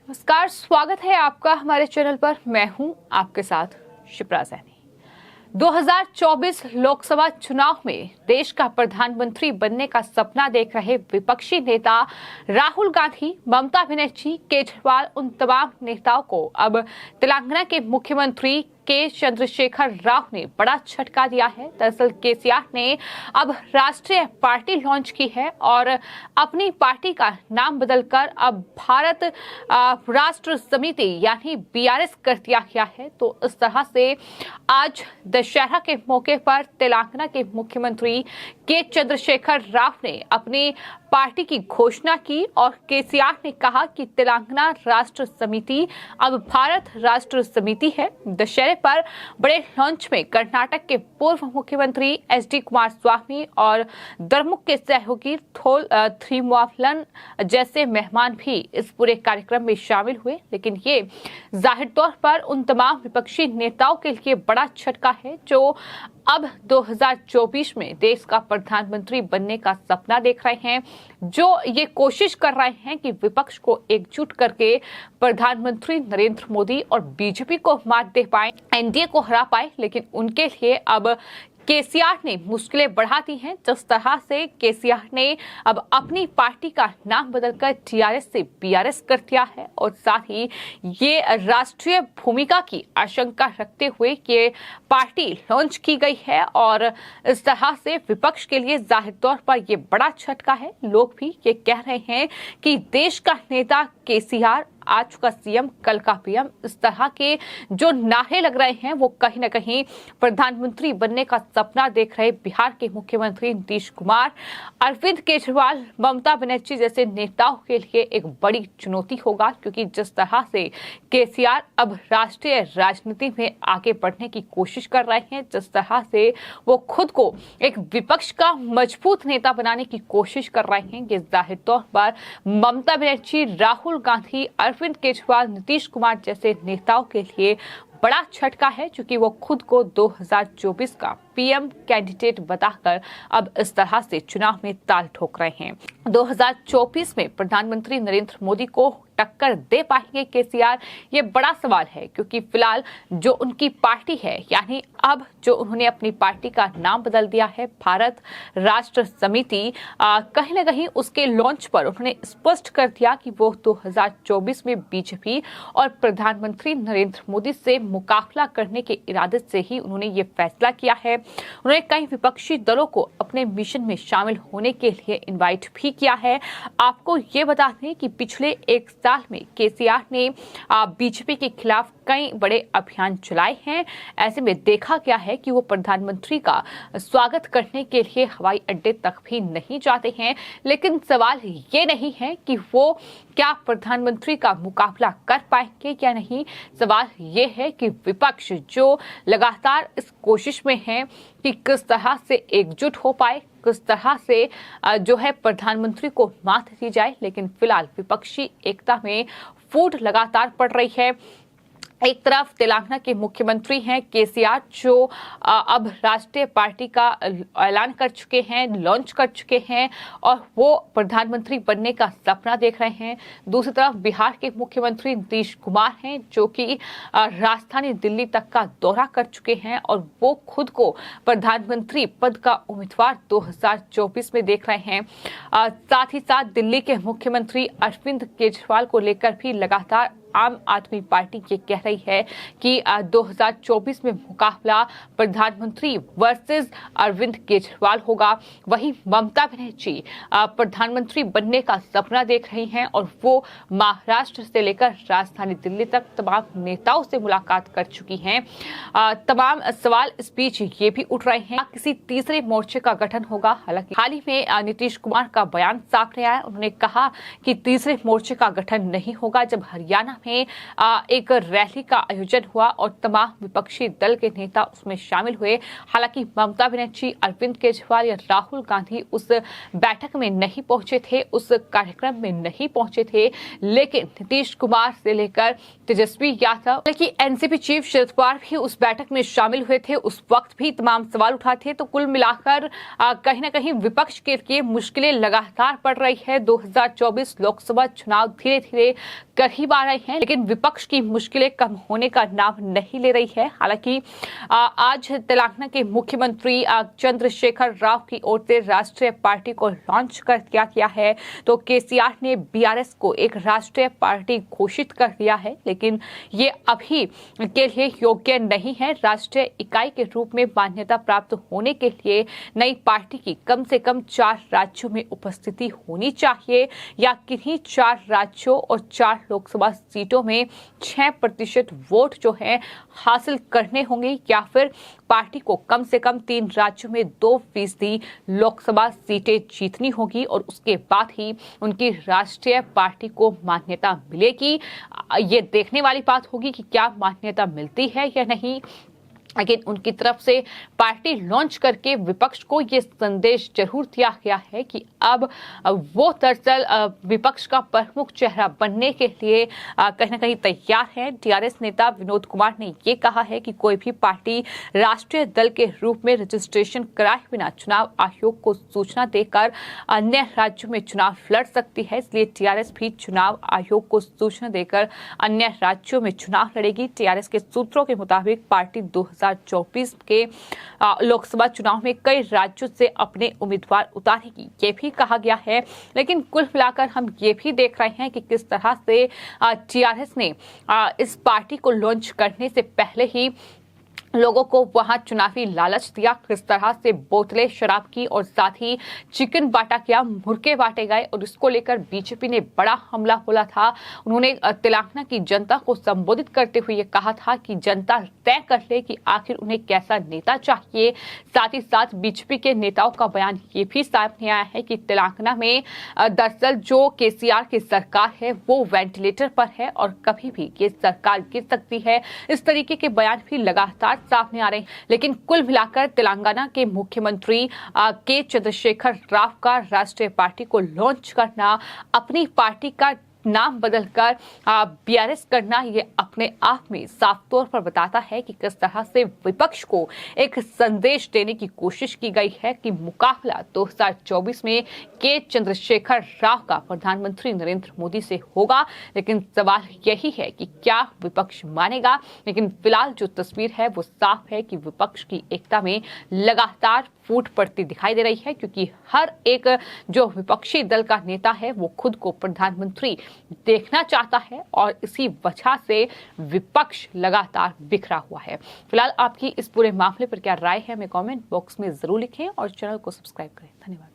नमस्कार, स्वागत है आपका हमारे चैनल पर। मैं हूं आपके साथ शिप्रा सैनी। 2024 लोकसभा चुनाव में देश का प्रधानमंत्री बनने का सपना देख रहे विपक्षी नेता राहुल गांधी, ममता बनर्जी, केजरीवाल, उन तमाम नेताओं को अब तेलंगाना के मुख्यमंत्री के चंद्रशेखर राव ने बड़ा झटका दिया है। दरअसल केसीआर ने अब राष्ट्रीय पार्टी लॉन्च की है और अपनी पार्टी का नाम बदलकर अब भारत राष्ट्र समिति यानी बीआरएस कर दिया गया है। तो इस तरह से आज दशहरा के मौके पर तेलंगाना के मुख्यमंत्री के चंद्रशेखर राव ने अपनी पार्टी की घोषणा की और केसीआर ने कहा कि तेलंगाना राष्ट्र समिति अब भारत राष्ट्र समिति है। दशहरे पर बड़े लॉन्च में कर्नाटक के पूर्व मुख्यमंत्री एचडी कुमारस्वामी और द्रमुक के सहयोगी थोल थ्रीमावलन जैसे मेहमान भी इस पूरे कार्यक्रम में शामिल हुए। लेकिन ये जाहिर तौर पर उन तमाम विपक्षी नेताओं के लिए बड़ा झटका है जो अब 2024 में देश का प्रधानमंत्री बनने का सपना देख रहे हैं, जो ये कोशिश कर रहे हैं कि विपक्ष को एकजुट करके प्रधानमंत्री नरेंद्र मोदी और बीजेपी को मात दे पाए, एनडीए को हरा पाए। लेकिन उनके लिए अब केसीआर ने मुश्किलें बढ़ा दी हैं। जिस तरह से केसीआर ने अब अपनी पार्टी का नाम बदलकर टीआरएस से बीआरएस कर दिया है और साथ ही ये राष्ट्रीय भूमिका की आशंका रखते हुए ये पार्टी लॉन्च की गई है और इस तरह से विपक्ष के लिए जाहिर तौर पर ये बड़ा झटका है। लोग भी ये कह रहे हैं कि देश का नेता केसीआर, आज का सीएम कल का पीएम, इस तरह के जो नारे लग रहे हैं वो कहीं ना कहीं प्रधानमंत्री बनने का सपना देख रहे बिहार के मुख्यमंत्री नीतीश कुमार, अरविंद केजरीवाल, ममता बनर्जी जैसे नेताओं के लिए एक बड़ी चुनौती होगा। क्योंकि जिस तरह से केसीआर अब राष्ट्रीय राजनीति में आगे बढ़ने की कोशिश कर रहे हैं, जिस तरह से वो खुद को एक विपक्ष का मजबूत नेता बनाने की कोशिश कर रहे हैं, ये जाहिर तौर पर ममता बनर्जी, राहुल गांधी, अरविंद केजरीवाल, नीतीश कुमार जैसे नेताओं के लिए बड़ा झटका है, क्योंकि वो खुद को 2024 का पीएम कैंडिडेट बताकर अब इस तरह से चुनाव में ताल ठोक रहे हैं। 2024 में प्रधानमंत्री नरेंद्र मोदी को टक्कर दे पाएंगे केसीआर, ये बड़ा सवाल है। क्योंकि फिलहाल जो उनकी पार्टी है, यानी अब जो उन्होंने अपनी पार्टी का नाम बदल दिया है भारत राष्ट्र समिति, कहीं ना कहीं उसके लॉन्च पर उन्होंने स्पष्ट कर दिया कि वो 2024 में बीजेपी और प्रधानमंत्री नरेंद्र मोदी से मुकाबला करने के इरादे से ही उन्होंने ये फैसला किया है। उन्होंने कई विपक्षी दलों को अपने मिशन में शामिल होने के लिए इनवाइट भी किया है। आपको ये बता दें कि पिछले एक साल में केसीआर ने बीजेपी के खिलाफ कई बड़े अभियान चलाए हैं। ऐसे में देखा गया है कि वो प्रधानमंत्री का स्वागत करने के लिए हवाई अड्डे तक भी नहीं जाते हैं। लेकिन सवाल ये नहीं है कि वो क्या प्रधानमंत्री का मुकाबला कर पाएंगे या नहीं। सवाल ये है कि विपक्ष जो लगातार इस कोशिश में है कि किस तरह से एकजुट हो पाए, किस तरह से जो है प्रधानमंत्री को मात दी जाए। लेकिन फिलहाल विपक्षी एकता में फूट लगातार पड़ रही है। एक तरफ तेलंगाना के मुख्यमंत्री हैं केसीआर, जो अब राष्ट्रीय पार्टी का ऐलान कर चुके हैं, लॉन्च कर चुके हैं और वो प्रधानमंत्री बनने का सपना देख रहे हैं। दूसरी तरफ बिहार के मुख्यमंत्री नीतीश कुमार हैं, जो कि राजधानी दिल्ली तक का दौरा कर चुके हैं और वो खुद को प्रधानमंत्री पद का उम्मीदवार 2024 में देख रहे हैं। साथ ही साथ दिल्ली के मुख्यमंत्री अरविंद केजरीवाल को लेकर भी लगातार आम आदमी पार्टी ये कह रही है कि 2024 में मुकाबला प्रधानमंत्री वर्सेस अरविंद केजरीवाल होगा। वहीं ममता बनर्जी प्रधानमंत्री बनने का सपना देख रही हैं और वो महाराष्ट्र से लेकर राजधानी दिल्ली तक तमाम नेताओं से मुलाकात कर चुकी हैं। तमाम सवाल इस बीच ये भी उठ रहे हैं किसी तीसरे मोर्चे का गठन होगा। हालांकि हाल ही में नीतीश कुमार का बयान साफ रहा है। उन्होंने कहा कि तीसरे मोर्चे का गठन नहीं होगा। जब हरियाणा में एक रैली का आयोजन हुआ और तमाम विपक्षी दल के नेता उसमें शामिल हुए। हालांकि ममता बनर्जी, अरविंद केजरीवाल या राहुल गांधी उस बैठक में नहीं पहुंचे थे, उस कार्यक्रम में नहीं पहुंचे थे, लेकिन नीतीश कुमार से लेकर तेजस्वी यादव, बल्कि एनसीपी चीफ शरद पवार भी उस बैठक में शामिल हुए थे। उस वक्त भी तमाम सवाल उठाए थे। तो कुल मिलाकर कहीं ना कहीं विपक्ष के लिए मुश्किलें लगातार बढ़ रही है। 2024 लोकसभा चुनाव धीरे धीरे करीब आ रहे हैं, लेकिन विपक्ष की मुश्किलें कम होने का नाम नहीं ले रही है। हालांकि आज तेलंगाना के मुख्यमंत्री चंद्रशेखर राव की ओर से राष्ट्रीय पार्टी को लॉन्च कर दिया गया है। तो केसीआर ने बीआरएस को एक राष्ट्रीय पार्टी घोषित कर दिया है, लेकिन ये अभी के लिए योग्य नहीं है। राष्ट्रीय इकाई के रूप में मान्यता प्राप्त होने के लिए नई पार्टी की कम से कम 4 राज्यों में उपस्थिति होनी चाहिए या किन्हीं 4 राज्यों और 4 लोकसभा सीटों में 6% वोट जो है हासिल करने होंगे, या फिर पार्टी को कम से कम 3 राज्यों में 2% लोकसभा सीटें जीतनी होगी और उसके बाद ही उनकी राष्ट्रीय पार्टी को मान्यता मिलेगी। ये देखने वाली बात होगी कि क्या मान्यता मिलती है या नहीं, लेकिन उनकी तरफ से पार्टी लॉन्च करके विपक्ष को ये संदेश जरूर दिया गया है कि अब वो दरअसल विपक्ष का प्रमुख चेहरा बनने के लिए कहीं ना कहीं तैयार है। टीआरएस नेता विनोद कुमार ने ये कहा है कि कोई भी पार्टी राष्ट्रीय दल के रूप में रजिस्ट्रेशन कराए बिना चुनाव आयोग को सूचना देकर अन्य राज्यों में चुनाव लड़ सकती है। इसलिए टीआरएस भी चुनाव आयोग को सूचना देकर अन्य राज्यों में चुनाव लड़ेगी। टीआरएस के सूत्रों के मुताबिक पार्टी 2024 के लोकसभा चुनाव में कई राज्यों से अपने उम्मीदवार उतारेगी, ये भी कहा गया है। लेकिन कुल मिलाकर हम ये भी देख रहे हैं कि किस तरह से टीआरएस ने इस पार्टी को लॉन्च करने से पहले ही लोगों को वहां चुनावी लालच दिया, किस तरह से बोतलें शराब की और साथ ही चिकन बांटा गया, मुर्गे बांटे गए और इसको लेकर बीजेपी ने बड़ा हमला बोला था। उन्होंने तेलंगाना की जनता को संबोधित करते हुए ये कहा था कि जनता तय कर ले कि आखिर उन्हें कैसा नेता चाहिए। साथ ही साथ बीजेपी के नेताओं का बयान ये भी सामने आया है कि तेलंगाना में दरअसल जो केसीआर की सरकार है वो वेंटिलेटर पर है और कभी भी ये सरकार गिर सकती है। इस तरीके के बयान भी लगातार सामने आ रहे हैं। लेकिन कुल मिलाकर तेलंगाना के मुख्यमंत्री के चंद्रशेखर राव का राष्ट्रीय पार्टी को लॉन्च करना, अपनी पार्टी का नाम बदलकर बीआरएस करना, ये अपने आप में साफ तौर पर बताता है कि किस तरह से विपक्ष को एक संदेश देने की कोशिश की गई है कि मुकाबला 2024 में के चंद्रशेखर राव का प्रधानमंत्री नरेंद्र मोदी से होगा। लेकिन सवाल यही है कि क्या विपक्ष मानेगा। लेकिन फिलहाल जो तस्वीर है वो साफ है कि विपक्ष की एकता में लगातार फूट पड़ती दिखाई दे रही है, क्योंकि हर एक जो विपक्षी दल का नेता है वो खुद को प्रधानमंत्री देखना चाहता है और इसी वजह से विपक्ष लगातार बिखरा हुआ है। फिलहाल आपकी इस पूरे मामले पर क्या राय है, हमें कमेंट बॉक्स में जरूर लिखें और चैनल को सब्सक्राइब करें। धन्यवाद।